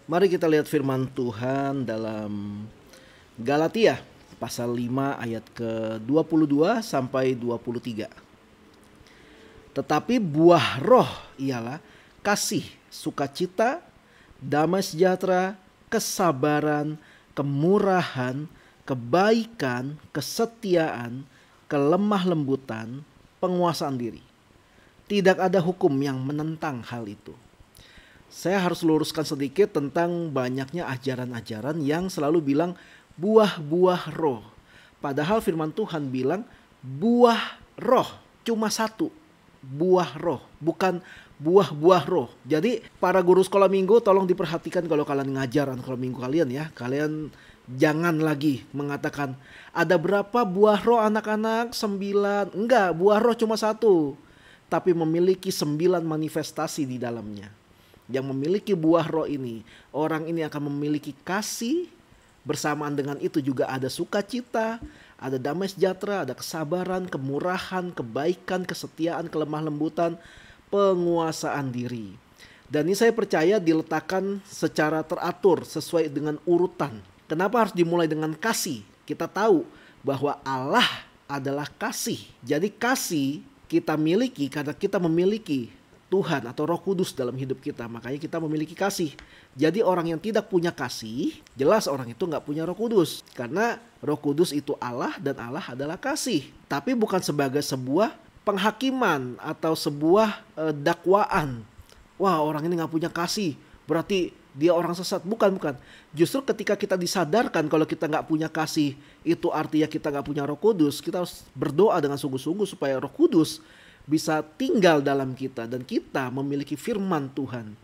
Mari kita lihat firman Tuhan dalam Galatia pasal 5 ayat ke-22 sampai 23. Tetapi buah roh ialah kasih, sukacita, damai sejahtera, kesabaran, kemurahan, kebaikan, kesetiaan, kelemah lembutan, penguasaan diri. Tidak ada hukum yang menentang hal itu. Saya harus luruskan sedikit tentang banyaknya ajaran-ajaran yang selalu bilang buah-buah roh. Padahal firman Tuhan bilang buah roh cuma satu. Buah roh, bukan buah-buah roh. Jadi para guru sekolah minggu tolong diperhatikan kalau kalian ngajar sekolah minggu kalian ya. Kalian jangan lagi mengatakan ada berapa buah roh anak-anak? 9. Enggak, buah roh cuma satu. Tapi memiliki 9 manifestasi di dalamnya. Yang memiliki buah roh ini, orang ini akan memiliki kasih, bersamaan dengan itu juga ada sukacita, ada damai sejahtera, ada kesabaran, kemurahan, kebaikan, kesetiaan, kelemah lembutan, penguasaan diri. Dan ini saya percaya diletakkan secara teratur sesuai dengan urutan. Kenapa harus dimulai dengan kasih? Kita tahu bahwa Allah adalah kasih. Jadi kasih kita miliki karena kita memiliki Tuhan atau Roh Kudus dalam hidup kita. Makanya kita memiliki kasih. Jadi orang yang tidak punya kasih, jelas orang itu gak punya Roh Kudus. Karena Roh Kudus itu Allah dan Allah adalah kasih. Tapi bukan sebagai sebuah penghakiman atau sebuah dakwaan. Wah, orang ini gak punya kasih, berarti dia orang sesat. Bukan. Justru ketika kita disadarkan kalau kita gak punya kasih, itu artinya kita gak punya Roh Kudus. Kita harus berdoa dengan sungguh-sungguh supaya Roh Kudus bisa tinggal dalam kita dan kita memiliki firman Tuhan.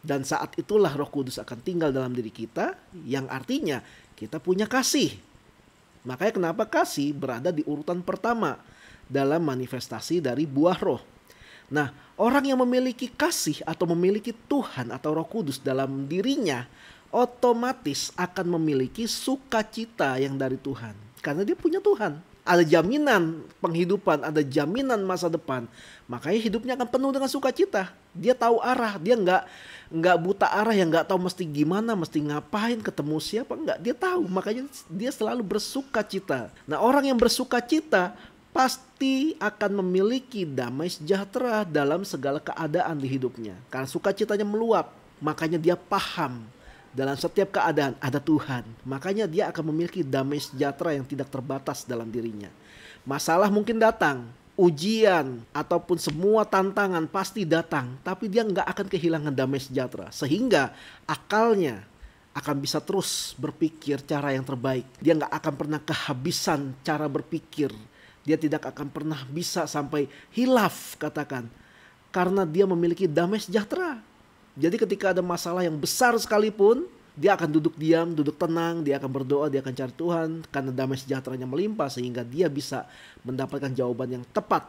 Dan saat itulah Roh Kudus akan tinggal dalam diri kita, yang artinya kita punya kasih. Makanya kenapa kasih berada di urutan pertama dalam manifestasi dari buah roh. Nah, orang yang memiliki kasih atau memiliki Tuhan atau Roh Kudus dalam dirinya otomatis akan memiliki sukacita yang dari Tuhan. Karena dia punya Tuhan. Ada jaminan penghidupan, ada jaminan masa depan. Makanya hidupnya akan penuh dengan sukacita. Dia tahu arah, dia nggak buta arah yang nggak tahu mesti gimana, mesti ngapain, ketemu siapa, nggak. Dia tahu, makanya dia selalu bersukacita. Nah, orang yang bersukacita pasti akan memiliki damai sejahtera dalam segala keadaan di hidupnya. Karena sukacitanya meluap, makanya dia paham. Dalam setiap keadaan ada Tuhan. Makanya dia akan memiliki damai sejahtera yang tidak terbatas dalam dirinya. Masalah mungkin datang, ujian ataupun semua tantangan pasti datang. Tapi dia nggak akan kehilangan damai sejahtera. Sehingga akalnya akan bisa terus berpikir cara yang terbaik. Dia nggak akan pernah kehabisan cara berpikir. Dia tidak akan pernah bisa sampai hilaf katakan. Karena dia memiliki damai sejahtera. Jadi ketika ada masalah yang besar sekalipun, dia akan duduk diam, duduk tenang, dia akan berdoa, dia akan cari Tuhan. Karena damai sejahteranya melimpah sehingga dia bisa mendapatkan jawaban yang tepat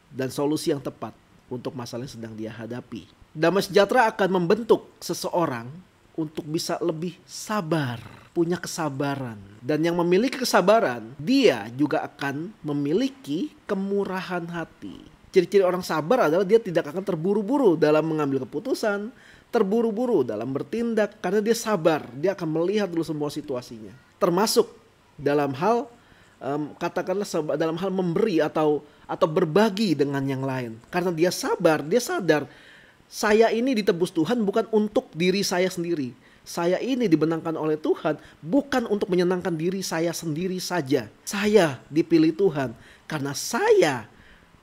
dan solusi yang tepat untuk masalah yang sedang dia hadapi. Damai sejahtera akan membentuk seseorang untuk bisa lebih sabar, punya kesabaran. Dan yang memiliki kesabaran, dia juga akan memiliki kemurahan hati. Ciri-ciri orang sabar adalah dia tidak akan terburu-buru dalam mengambil keputusan, terburu-buru dalam bertindak, karena dia sabar. Dia akan melihat dulu semua situasinya. Termasuk dalam hal katakanlah dalam hal memberi atau berbagi dengan yang lain. Karena dia sabar, dia sadar saya ini ditebus Tuhan bukan untuk diri saya sendiri. Saya ini dibenangkan oleh Tuhan bukan untuk menyenangkan diri saya sendiri saja. Saya dipilih Tuhan karena saya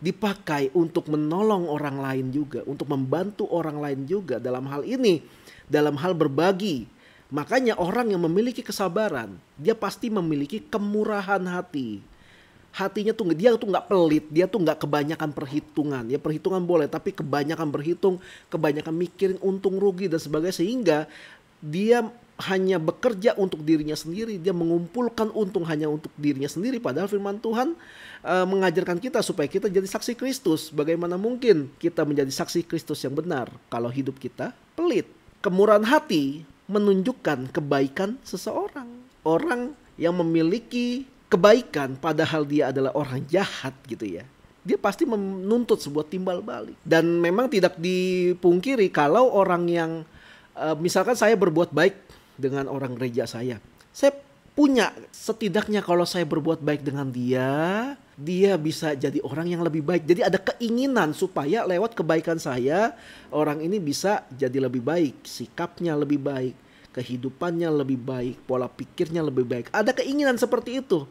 dipakai untuk menolong orang lain juga, untuk membantu orang lain juga dalam hal ini, dalam hal berbagi. Makanya orang yang memiliki kesabaran, dia pasti memiliki kemurahan hati. Hatinya tuh dia tuh nggak pelit, dia tuh nggak kebanyakan perhitungan. Ya perhitungan boleh, tapi kebanyakan berhitung, kebanyakan mikirin untung rugi dan sebagainya, sehingga dia hanya bekerja untuk dirinya sendiri. Dia mengumpulkan untung hanya untuk dirinya sendiri. Padahal firman Tuhan mengajarkan kita supaya kita jadi saksi Kristus. Bagaimana mungkin kita menjadi saksi Kristus yang benar kalau hidup kita pelit? Kemurahan hati menunjukkan kebaikan seseorang. Orang yang memiliki kebaikan padahal dia adalah orang jahat gitu ya, dia pasti menuntut sebuah timbal balik. Dan memang tidak dipungkiri kalau orang yang Misalkan saya berbuat baik dengan orang gereja saya punya setidaknya kalau saya berbuat baik dengan dia bisa jadi orang yang lebih baik. Jadi ada keinginan supaya lewat kebaikan saya orang ini bisa jadi lebih baik, sikapnya lebih baik, kehidupannya lebih baik, pola pikirnya lebih baik. Ada keinginan seperti itu.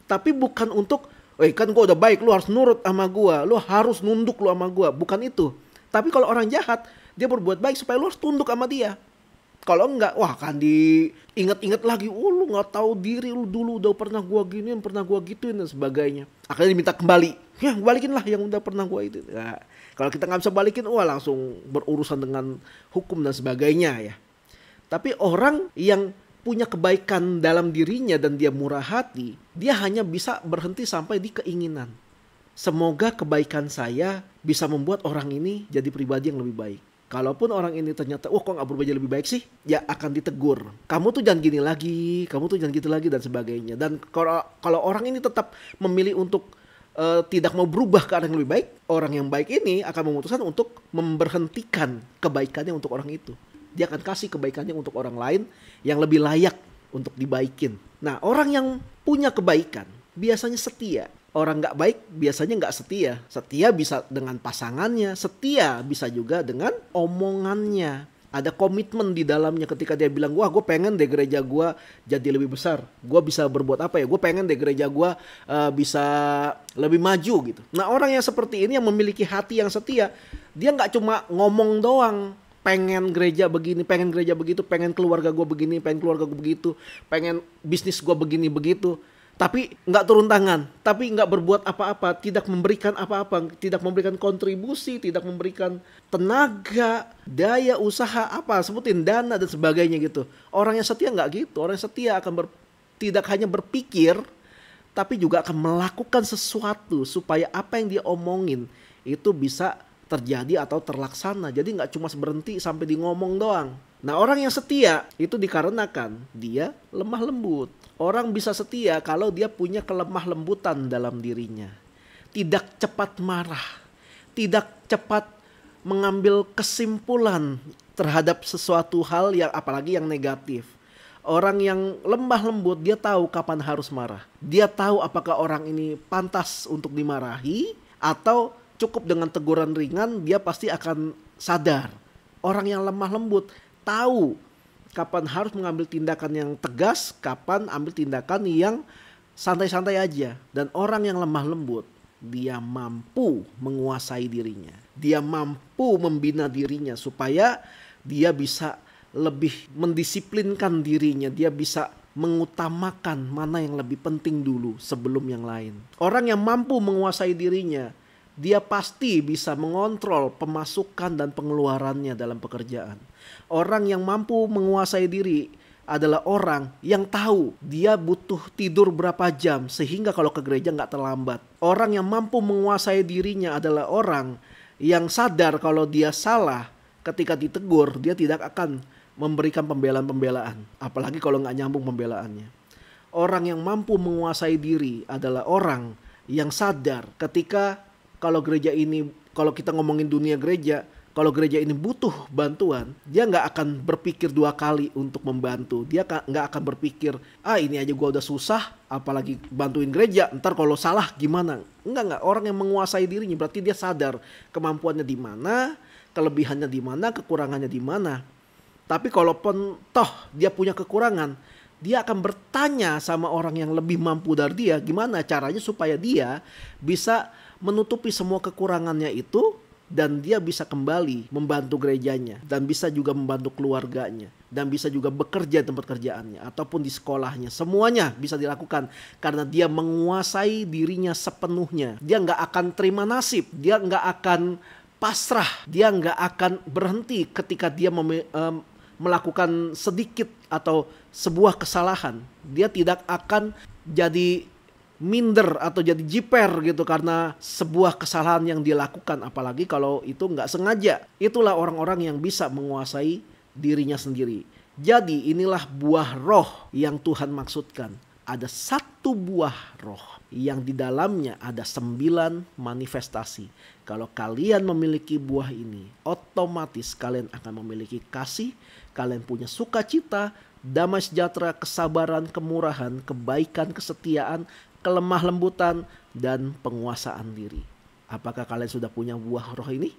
Tapi bukan untuk, kan gue udah baik, lu harus nurut sama gue, lu harus nunduk lu sama gue. Bukan itu. Tapi kalau orang jahat, dia berbuat baik supaya lu harus tunduk sama dia. Kalau enggak, wah kan diingat-ingat lagi, lu nggak tahu diri, lu dulu udah pernah gua giniin, pernah gua gituin dan sebagainya. Akhirnya diminta kembali, ya balikin lah yang udah pernah gua itu. Nah, kalau kita nggak bisa balikin, wah langsung berurusan dengan hukum dan sebagainya ya. Tapi orang yang punya kebaikan dalam dirinya dan dia murah hati, dia hanya bisa berhenti sampai di keinginan. Semoga kebaikan saya bisa membuat orang ini jadi pribadi yang lebih baik. Kalaupun orang ini ternyata, kok gak berubah jadi lebih baik sih? Ya akan ditegur. Kamu tuh jangan gini lagi, kamu tuh jangan gitu lagi dan sebagainya. Dan kalau orang ini tetap memilih untuk tidak mau berubah ke arah yang lebih baik, orang yang baik ini akan memutuskan untuk memberhentikan kebaikannya untuk orang itu. Dia akan kasih kebaikannya untuk orang lain yang lebih layak untuk dibaikin. Nah, orang yang punya kebaikan biasanya setia. Orang gak baik biasanya gak setia. Setia bisa dengan pasangannya, setia bisa juga dengan omongannya. Ada komitmen di dalamnya ketika dia bilang, wah gue pengen deh gereja gue jadi lebih besar. Gue bisa berbuat apa ya? Gue pengen deh gereja gue bisa lebih maju gitu. Nah, orang yang seperti ini yang memiliki hati yang setia, dia gak cuma ngomong doang. Pengen gereja begini, pengen gereja begitu, pengen keluarga gue begini, pengen keluarga gue begitu, pengen bisnis gue begini begitu. Tapi nggak turun tangan, tapi nggak berbuat apa-apa, tidak memberikan apa-apa, tidak memberikan kontribusi, tidak memberikan tenaga, daya usaha, sebutin dana dan sebagainya gitu. Orang yang setia nggak gitu, orang yang setia akan tidak hanya berpikir, tapi juga akan melakukan sesuatu supaya apa yang dia omongin itu bisa terjadi atau terlaksana. Jadi nggak cuma berhenti sampai di ngomong doang. Nah, orang yang setia itu dikarenakan dia lemah lembut. Orang bisa setia kalau dia punya kelemah lembutan dalam dirinya. Tidak cepat marah. Tidak cepat mengambil kesimpulan terhadap sesuatu hal yang apalagi yang negatif. Orang yang lemah lembut dia tahu kapan harus marah. Dia tahu apakah orang ini pantas untuk dimarahi atau cukup dengan teguran ringan dia pasti akan sadar. Orang yang lemah lembut tahu kapan harus mengambil tindakan yang tegas, kapan ambil tindakan yang santai-santai aja. Dan orang yang lemah lembut, dia mampu menguasai dirinya. Dia mampu membina dirinya supaya dia bisa lebih mendisiplinkan dirinya. Dia bisa mengutamakan mana yang lebih penting dulu sebelum yang lain. Orang yang mampu menguasai dirinya, dia pasti bisa mengontrol pemasukan dan pengeluarannya dalam pekerjaan. Orang yang mampu menguasai diri adalah orang yang tahu dia butuh tidur berapa jam sehingga kalau ke gereja gak terlambat. Orang yang mampu menguasai dirinya adalah orang yang sadar kalau dia salah ketika ditegur, dia tidak akan memberikan pembelaan-pembelaan. Apalagi kalau gak nyambung pembelaannya. Orang yang mampu menguasai diri adalah orang yang sadar ketika kalau kita ngomongin dunia gereja, kalau gereja ini butuh bantuan, dia nggak akan berpikir dua kali untuk membantu. Dia nggak akan berpikir, ini aja gua udah susah, apalagi bantuin gereja, ntar kalau salah gimana? Enggak. Orang yang menguasai dirinya berarti dia sadar kemampuannya di mana, kelebihannya di mana, kekurangannya di mana. Tapi kalaupun toh dia punya kekurangan, dia akan bertanya sama orang yang lebih mampu dari dia, gimana caranya supaya dia bisa menutupi semua kekurangannya itu dan dia bisa kembali membantu gerejanya dan bisa juga membantu keluarganya dan bisa juga bekerja di tempat kerjaannya ataupun di sekolahnya. Semuanya bisa dilakukan karena dia menguasai dirinya sepenuhnya. Dia nggak akan terima nasib, dia nggak akan pasrah, dia nggak akan berhenti ketika dia melakukan sedikit atau sebuah kesalahan. Dia tidak akan jadi minder atau jadi jiper gitu karena sebuah kesalahan yang dilakukan, apalagi kalau itu nggak sengaja. Itulah orang-orang yang bisa menguasai dirinya sendiri. Jadi inilah buah roh yang Tuhan maksudkan. ada satu buah roh yang di dalamnya ada 9 manifestasi. Kalau kalian memiliki buah ini, otomatis kalian akan memiliki kasih, kalian punya sukacita, damai sejahtera, kesabaran, kemurahan, kebaikan, kesetiaan, kelemah lembutan, dan penguasaan diri. Apakah kalian sudah punya buah roh ini?